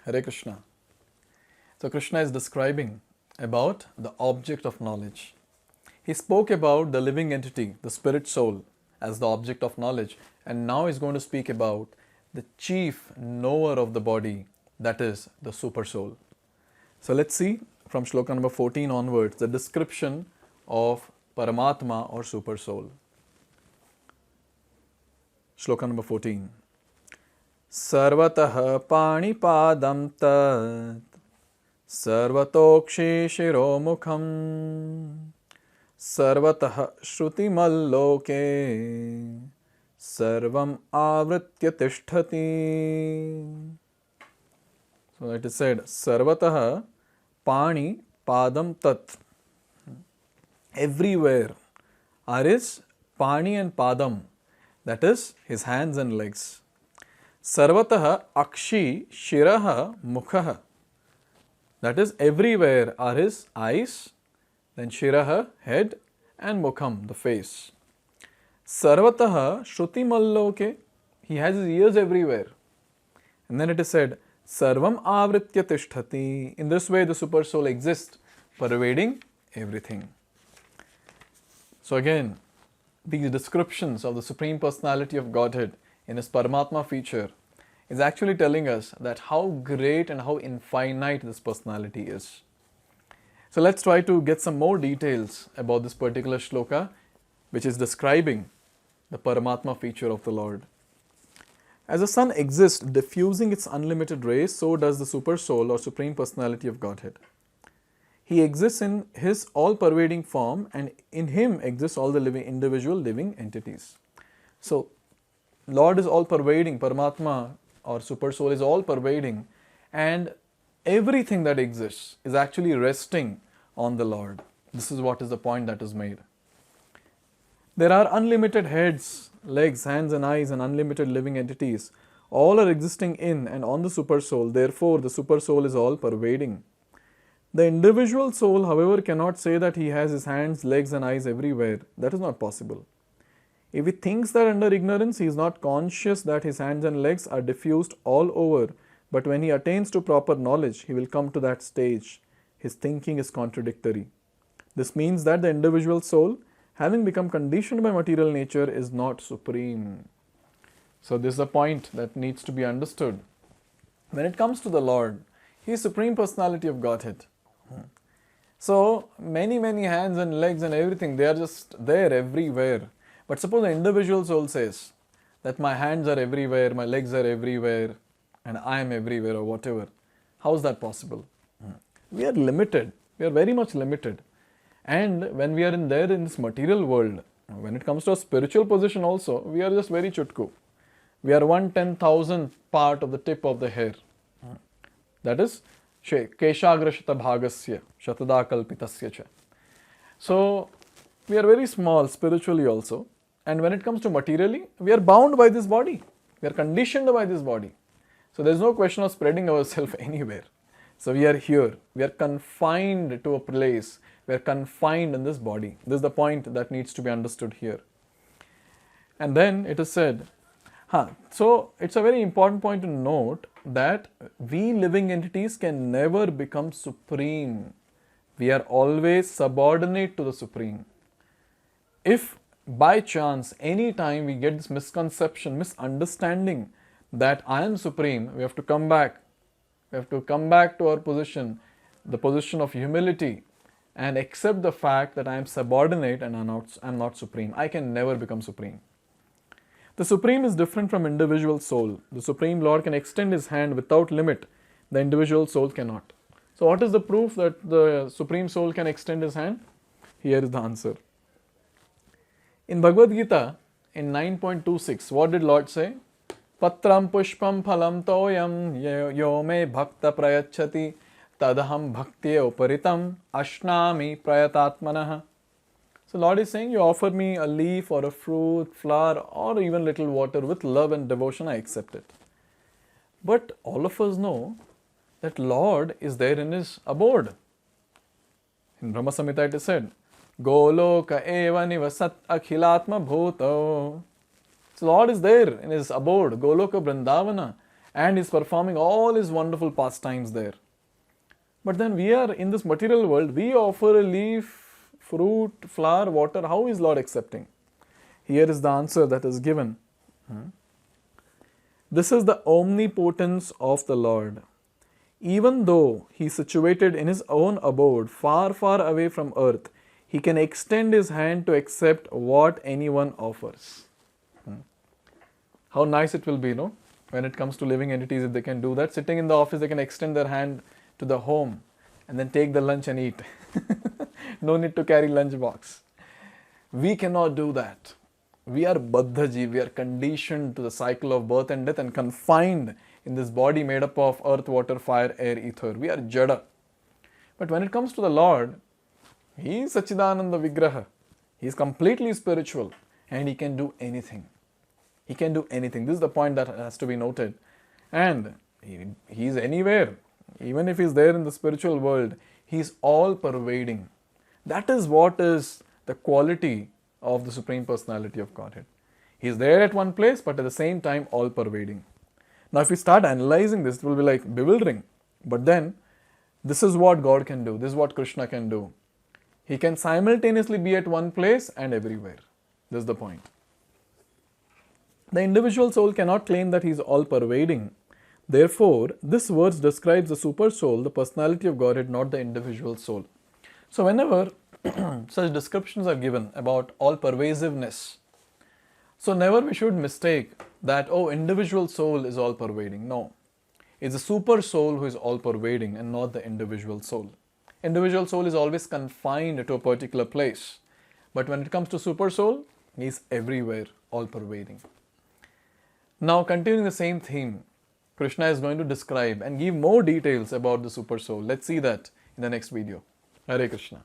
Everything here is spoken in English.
Hare Krishna. So Krishna is describing about the object of knowledge. He spoke about the living entity, the spirit soul, as the object of knowledge, and now he's going to speak about the chief knower of the body, that is the super soul. So let's see from Shloka number 14 onwards the description of Paramatma or super soul. Shloka number 14. Sarvatah panipadam tat sarvatokshi shiromukham sarvatah shrutimaloke sarvam avritya tishtati. So it is said, Sarvatah pani padam tat. Everywhere are his pani and padam, that is his hands and legs. Sarvatah akshi shiraha mukhaha. That is, everywhere are his eyes, then shiraha, head, and mukham, the face. Sarvatah shrutimaloke. He has his ears everywhere. And then it is said, Sarvam avritya tishtati. In this way, the super soul exists, pervading everything. So again, these descriptions of the Supreme Personality of Godhead in his Paramatma feature is actually telling us that how great and how infinite this personality is. So let's try to get some more details about this particular shloka, which is describing the Paramatma feature of the Lord. As the sun exists diffusing its unlimited rays, so does the super soul or Supreme Personality of Godhead. He exists in his all-pervading form, and in him exists all the individual living entities. So, Lord is all-pervading, Paramatma or super soul is all-pervading, and everything that exists is actually resting on the Lord. This is what is the point that is made. There are unlimited heads, legs, hands and eyes and unlimited living entities. All are existing in and on the super soul. Therefore, the super soul is all pervading. The individual soul, however, cannot say that he has his hands, legs and eyes everywhere. That is not possible. If he thinks that under ignorance, he is not conscious that his hands and legs are diffused all over. But when he attains to proper knowledge, he will come to that stage. His thinking is contradictory. This means that the individual soul, having become conditioned by material nature, is not supreme. So this is a point that needs to be understood. When it comes to the Lord, he is Supreme Personality of Godhead. So many hands and legs and everything, they are just there everywhere. But suppose the individual soul says that my hands are everywhere, my legs are everywhere, and I am everywhere or whatever. How is that possible? We are limited. We are very much limited. And when we are in this material world, when it comes to a spiritual position also, we are just very chutku. We are 1/10,000th part of the tip of the hair. That is Keshagrashata bhagasya shatada kalpitasya cha. So we are very small spiritually also. And when it comes to materially, we are bound by this body. We are conditioned by this body. So there is no question of spreading ourselves anywhere. So we are here. We are confined to a place. We are confined in this body. This is the point that needs to be understood here. And then it is said, so it's a very important point to note that we living entities can never become supreme. We are always subordinate to the Supreme. If by chance, any time we get this misconception, misunderstanding that I am supreme, we have to come back. We have to come back to our position, the position of humility, and accept the fact that I am subordinate and I'm not supreme. I can never become supreme. The Supreme is different from individual soul. The Supreme Lord can extend his hand without limit. The individual soul cannot. So what is the proof that the Supreme Soul can extend his hand? Here is the answer. In Bhagavad-gita, in 9.26, what did Lord say? Patram pushpam phalam toyam yo me bhakta prayachati tadaham bhaktiya uparitam ashnami prayatatmanah. So Lord is saying, you offer me a leaf or a fruit, flower or even little water with love and devotion, I accept it. But all of us know that Lord is there in his abode. In Brahma Samhita it is said, Goloka eva nivasat akhilatma bhuto. So Lord is there in his abode, Goloka Vrindavana, and is performing all his wonderful pastimes there. But then we are in this material world, we offer a leaf, fruit, flower, water. How is Lord accepting? Here is the answer that is given. This is the omnipotence of the Lord. Even though he is situated in his own abode, far, far away from earth, he can extend his hand to accept what anyone offers. How nice it will be, no? When it comes to living entities, if they can do that. Sitting in the office, they can extend their hand to the home and then take the lunch and eat. No need to carry lunch box. We cannot do that. We are baddhaji, we are conditioned to the cycle of birth and death and confined in this body made up of earth, water, fire, air, ether. We are jada. But when it comes to the Lord, he is Sachidananda Vigraha. He is completely spiritual and he can do anything. He can do anything. This is the point that has to be noted. And he is anywhere. Even if he is there in the spiritual world, he is all pervading. That is what is the quality of the Supreme Personality of Godhead. He is there at one place, but at the same time all pervading. Now if we start analyzing this, it will be like bewildering. But then, this is what God can do. This is what Krishna can do. He can simultaneously be at one place and everywhere. This is the point. The individual soul cannot claim that he is all pervading. Therefore, this verse describes the super soul, the personality of Godhead, not the individual soul. So whenever such descriptions are given about all pervasiveness, so never we should mistake that, oh, individual soul is all pervading. No. It's the super soul who is all pervading and not the individual soul. Individual soul is always confined to a particular place. But when it comes to super soul, he is everywhere, all pervading. Now continuing the same theme, Krishna is going to describe and give more details about the super soul. Let's see that in the next video. Hare Krishna.